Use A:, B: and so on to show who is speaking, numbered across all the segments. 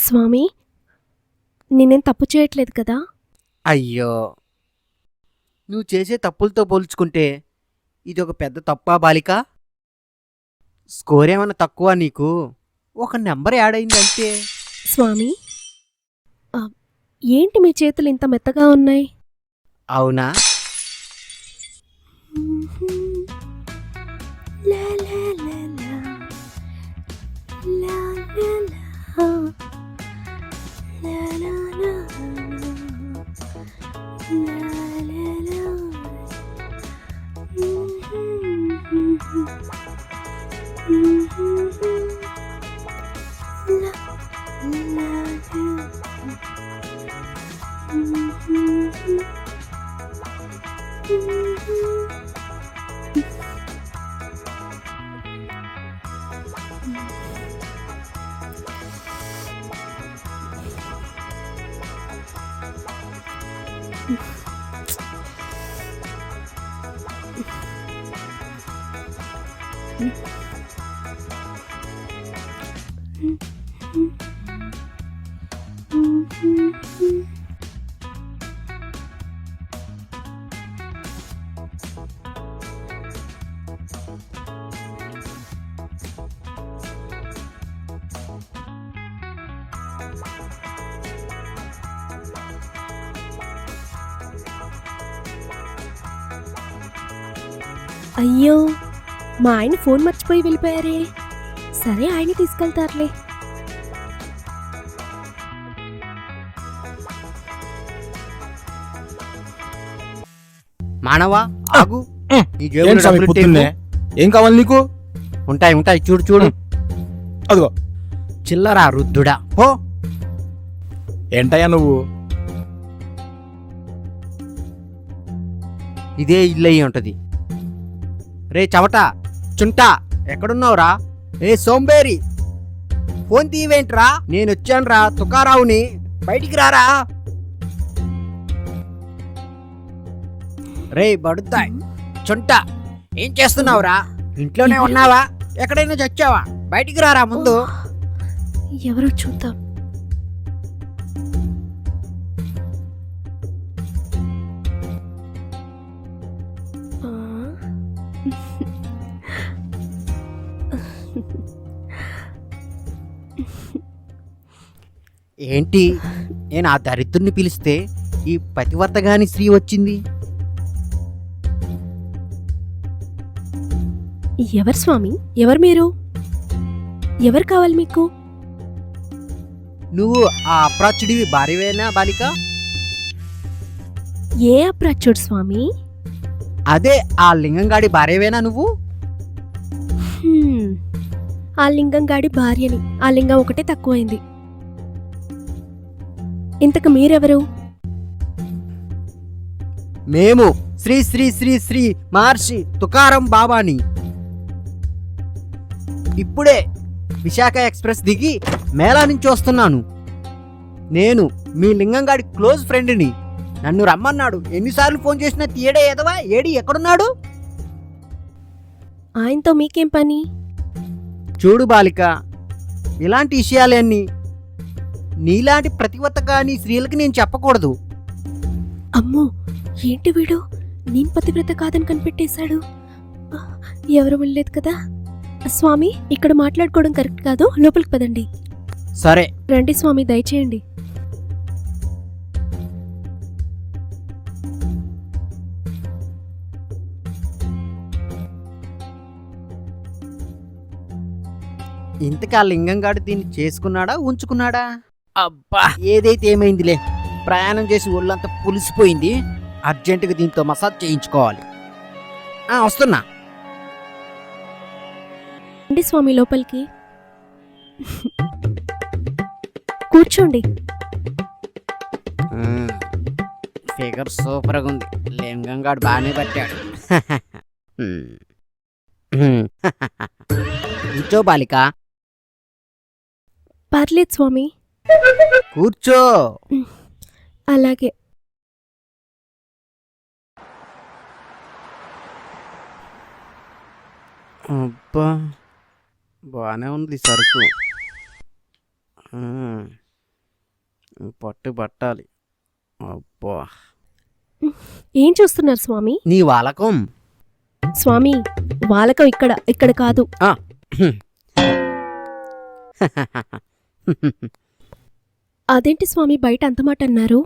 A: స్వామి, నేనేం తప్పు చేయట్లేదు కదా?
B: అయ్యో, నువ్వు చేసే తప్పులతో పోల్చుకుంటే ఇది ఒక పెద్ద తప్పా బాలిక? స్కోర్ ఏమన్నా తక్కువ నీకు? ఒక నెంబర్ యాడ్ అయింది అంతే.
A: స్వామి, ఆ, ఏంటి మీ చేతులు ఇంత మెత్తగా ఉన్నాయి?
B: అవునా?
A: లా లా లా లా, లా లా లా, లా లా లా, లా లా లా. అయ్యో, మా ఆయన ఫోన్ మర్చిపోయి వెళ్ళిపోయారే. సరే, ఆయన తీసుకెళ్తారులే.
B: మానవా, ఆగు. నీ జేబులో
C: ఏం స్వామి
B: డబ్బులు
C: పొద్దున్నే?
B: ఉంటే
C: ఏం కావాలి నీకు?
B: ఉంటాయి ఉంటాయి, చూడు చూడు.
C: అదిగో.
B: చిల్లరా రుద్దుడా, పో.
C: ఏంటయ్యా నువ్వు?
B: ఇదే ఇల్లు అయ్యి ఉంటది. రే చవట, చుంటా, ఎక్కడున్నావురా? ఏ సోంబేరి, ఫోన్ తీవేంట్రా? నేను వచ్చానురా, తుకారావుని. బయటికి రారా. రే బడుతాయ్, చుంట, ఏం చేస్తున్నావురా? ఇంట్లోనే ఉన్నావా? ఎక్కడైనా చచ్చావా? బయటికి రారా ముందు.
A: ఎవరో చూద్దాం. ఆ.
B: ఏంటి, నేను ఆ దరిద్రుని పిలిస్తే ఈ పతివర్తగాని స్త్రీ వచ్చింది?
A: ఎవరు స్వామి? ఎవరు మీరు? ఎవరు కావాలి మీకు?
B: నువ్వు ఆ అప్రాచుడివి భార్యవేనా బాలిక?
A: ఏ అప్రాచుడు స్వామి?
B: అదే ఆ లింగంగాడి భార్యవేనా నువ్వు?
A: హ్మ్, ఆ లింగం గాడి భార్యని. ఆ లింగం ఒకటే తక్కువైంది. ఇంతకు మీరెవరు?
B: మేము శ్రీ శ్రీ శ్రీ శ్రీ మహర్షి తుకారం బాబాని. ఇప్పుడే విశాఖ ఎక్స్ప్రెస్ దిగి మేళా నుంచి వస్తున్నాను. నేను మీ లింగంగాడి క్లోజ్ ఫ్రెండ్ని. నన్ను రమ్మన్నాడు. ఎన్నిసార్లు ఫోన్ చేసినా తీయడే ఎదవా. ఏడి, ఎక్కడున్నాడు?
A: ఆయనతో మీకేం పని?
B: చూడు బాలిక, ఇలాంటి విషయాలన్నీ నీలాంటి ప్రతివత కానీ స్త్రీలకి నేను చెప్పకూడదు.
A: అమ్మో, ఏంటి వీడు? నేను పతివ్రత కాదని కనిపెట్టేశాడు. ఆ, ఎవరు వెళ్ళలేదు కదా? స్వామి, ఇక్కడ మాట్లాడుకోవడం కరెక్ట్ కాదు. లోపలికి పదండి.
B: సరే.
A: రండి స్వామి, దయచేయండి.
B: ఇంతకా లింగంగాడు దీన్ని చేసుకున్నాడా ఉంచుకున్నాడా? అబ్బా, ఏదైతే ఏమైందిలే. ప్రయాణం చేసి ఒళ్ళంతా పులిసిపోయింది. అర్జెంటుగా దీంతో మసాజ్ చేయించుకోవాలి. వస్తున్నా.
A: రండి స్వామి, లోపలికి కూర్చోండి.
B: ఫిగర్ సూపర్గా ఉంది. లింగంగాడు బాగానే పట్టాడు. కూర్చో బాలిక.
A: పర్లేదు స్వామి,
B: కూర్చో.
A: అలాగే.
B: అబ్బా, బాగానే ఉంది సరుకు. పట్టు పట్టాలి. అబ్బా,
A: ఏం చూస్తున్నారు స్వామి?
B: నీ వాలకం.
A: స్వామి, వాలకం ఇక్కడ ఇక్కడ కాదు.
B: ఆ.
A: అదేంటి స్వామి బయట అంత మాట అన్నారు?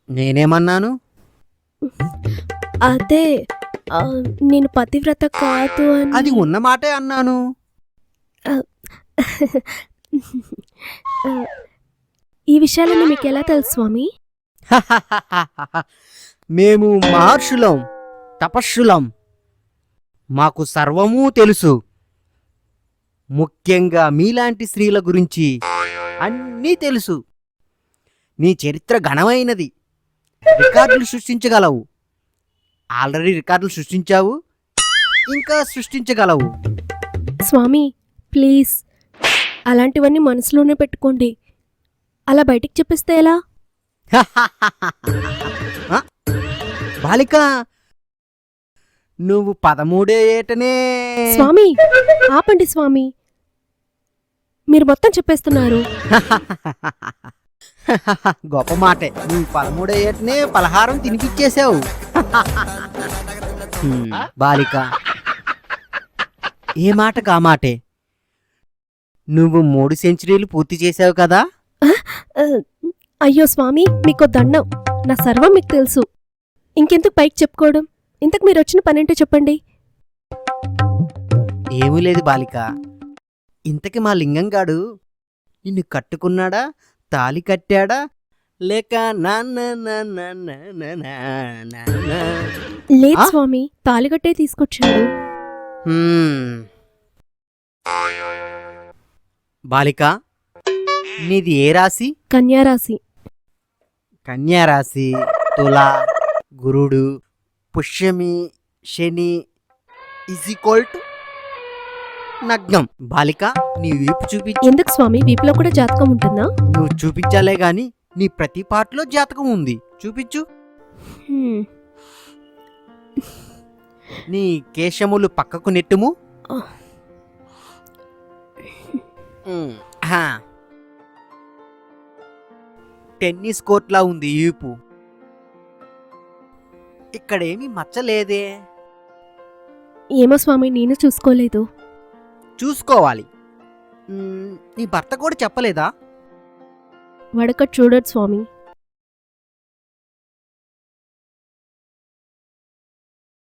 B: నేనేమన్నాను?
A: అదే ఆ, నేను పతివ్రత కాదు అని.
B: అది ఉన్న మాటే అన్నాను.
A: ఈ విషయాలన్నీ మీకు ఎలా తెలుసు స్వామి?
B: మేము మహర్షులం, తపస్సులం. మాకు సర్వమూ తెలుసు. ముఖ్యంగా మీలాంటి స్త్రీల గురించి అన్నీ తెలుసు. నీ చరిత్ర ఘనమైనది. రికార్డులు సృష్టించగలవు. ఆల్రెడీ రికార్డులు సృష్టించావు, ఇంకా సృష్టించగలవు.
A: స్వామి ప్లీజ్, అలాంటివన్నీ మనసులోనే పెట్టుకోండి. అలా బయటికి చెప్పేస్తే ఎలా?
B: ఆ? బాలిక, నువ్వు 13 ఏటనే.
A: స్వామి ఆపండి స్వామి, మీరు మొత్తం చెప్పేస్తున్నారు.
B: గొప్ప మాటే. నువ్వు 13 ఏటనే పలహారం తినిపించేశావు. బాలిక, ఏ మాట కా మాటే. నువ్వు 3 సెంచరీలు పూర్తి చేశావు కదా.
A: ఆ, అయ్యో స్వామి, మీకు దండం. నా సర్వం మీకు తెలుసు. ఇంకెందుకు పైకి చెప్పుకోవడం? ఇంతకు మీరు వచ్చిన పనేంటో చెప్పండి.
B: ఏమీ లేదు బాలిక. ఇంతకి మా లింగంగాడు నిన్ను కట్టుకున్నాడా, తాలి కట్టాడా, లేక
A: లేదు
B: ఆ?
A: స్వామి, తాలిగట్టే తీసుకొచ్చాడు.
B: బాలిక, నీది ఏ రాశి?
A: కన్యారాశి.
B: కన్యారాశి. తుల, గురుడు, పుష్యమి, శని = నగ్నం. బాలిక, నీ వీపు చూపించు.
A: ఎందుకు స్వామి, వీపులో కూడా జాతకం ఉంటుందా?
B: నువ్వు చూపించాలే గాని నీ ప్రతి పాటలో జాతకం ఉంది. చూపించు.
A: హ్మ్.
B: నీ కేశములు పక్కకు నెట్టుము.
A: ఆ.
B: హా. టెన్నిస్ కోర్ట్లా ఉంది ఈపు. ఇక్కడేమీ మచ్చలేదే.
A: ఏమో స్వామి, నేను చూసుకోలేదు.
B: చూసుకోవాలి. నీ భర్త కూడా చెప్పలేదా?
A: వడకట్ చూడడు స్వామి.